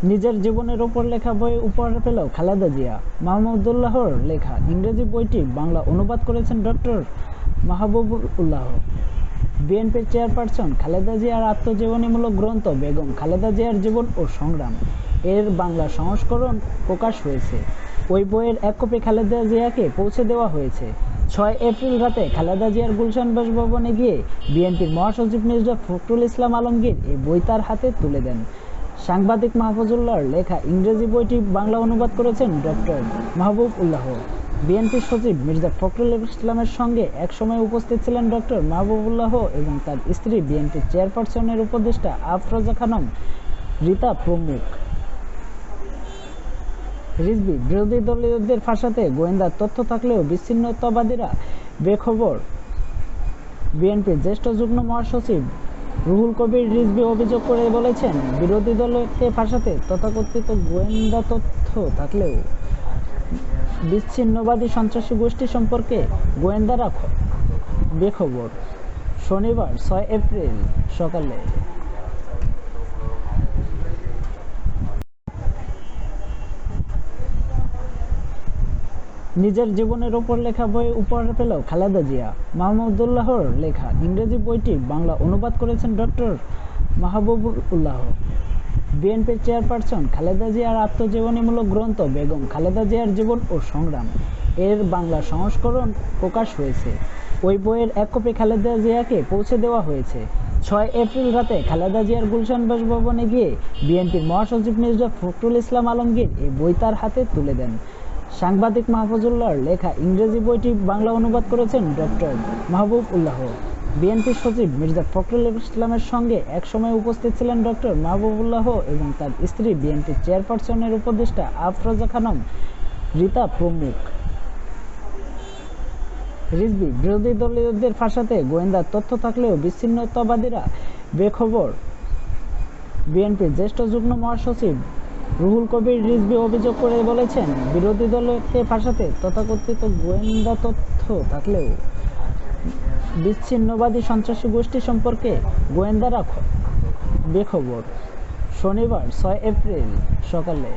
নিজের জীবনের ওপর লেখা বই উপহার পেল খালেদা জিয়া। মাহমুদুল্লাহর লেখা ইংরেজি বইটি বাংলা অনুবাদ করেছেন ডক্টর মাহবুবুল্লাহ। বিএনপির চেয়ারপারসন খালেদা জিয়ার আত্মজীবনীমূলক গ্রন্থ বেগম খালেদা জিয়ার জীবন ও সংগ্রাম এর বাংলা সংস্করণ প্রকাশ হয়েছে। ওই বইয়ের এক কপি খালেদা জিয়াকে পৌঁছে দেওয়া হয়েছে। 6 এপ্রিল রাতে খালেদা জিয়ার গুলশান বাসভবনে গিয়ে বিএনপির মহাসচিব মির্জা ফখরুল ইসলাম আলমগীর এই বই তার হাতে তুলে দেন। সাংবাদিক মাহফুজুল্লাহর লেখা ইংরেজি বইটি বাংলা অনুবাদ করেছেন ডক্টর মাহবুবুল্লাহ। বিএনপির সচিব মির্জা ফখরুল ইসলামের সঙ্গে একসময় উপস্থিত ছিলেন ডক্টর মাহবুবুল্লাহ এবং তার স্ত্রী বিএনপির চেয়ারপারসনের উপদেষ্টা আফরোজা খানম রীতা প্রমুখ। রিজভী বিরোধী দলীয়দের ফাঁসাতে গোয়েন্দা তথ্য থাকলেও বিচ্ছিন্নতাবাদীরা বেখবর। বিএনপির জ্যেষ্ঠ যুগ্ম মহাসচিব রুহুল কবির রিজভী অভিযোগ করে বলেছেন, বিরোধী দলকে ফাঁসাতে তথাকথিত গোয়েন্দা তথ্য থাকলেও বিচ্ছিন্নবাদী সন্ত্রাসী গোষ্ঠী সম্পর্কে গোয়েন্দারা বেখবর। শনিবার 6 এপ্রিল সকালে নিজের জীবনের ওপর লেখা বই উপহার পেল খালেদা জিয়া। মাহমুদুল্লাহর লেখা ইংরেজি বইটি বাংলা অনুবাদ করেছেন ডক্টর মাহবুবুল্লাহ। বিএনপির চেয়ারপারসন খালেদা জিয়ার আত্মজীবনীমূলক গ্রন্থ বেগম খালেদা জিয়ার জীবন ও সংগ্রাম এর বাংলা সংস্করণ প্রকাশ হয়েছে। ওই বইয়ের এক কপি খালেদা জিয়াকে পৌঁছে দেওয়া হয়েছে। 6 এপ্রিল রাতে খালেদা জিয়ার গুলশান বাসভবনে গিয়ে বিএনপির মহাসচিব মির্জা ফখরুল ইসলাম আলমগীর এই বই তার হাতে তুলে দেন। সাংবাদিক মাহফুজুল্লাহর লেখা ইংরেজি বইটি বাংলা অনুবাদ করেছেন ডক্টর মাহবুবুল্লাহ। বিএনপির সচিব মির্জা ফখরুল ইসলামের সঙ্গে একসময় উপস্থিত ছিলেন ডক্টর মাহবুবুল্লাহ এবং তার স্ত্রী বিএনপির চেয়ারপারসনের উপদেষ্টা আফরোজা খানম রীতা প্রমুখ। রিজভী বিরোধী দলীয়দের ফাঁসাতে গোয়েন্দা তথ্য থাকলেও বিচ্ছিন্নতাবাদীরা বেখবর। বিএনপির জ্যেষ্ঠ যুগ্ম মহাসচিব রুহুল কবির রিজভী অভিযোগ করে বলেছেন, বিরোধী দলকে ফাঁসাতে তথাকথিত গোয়েন্দা তথ্য থাকলেও বিচ্ছিন্নবাদী সন্ত্রাসী গোষ্ঠী সম্পর্কে গোয়েন্দারা বেখবর। শনিবার 6 এপ্রিল সকালে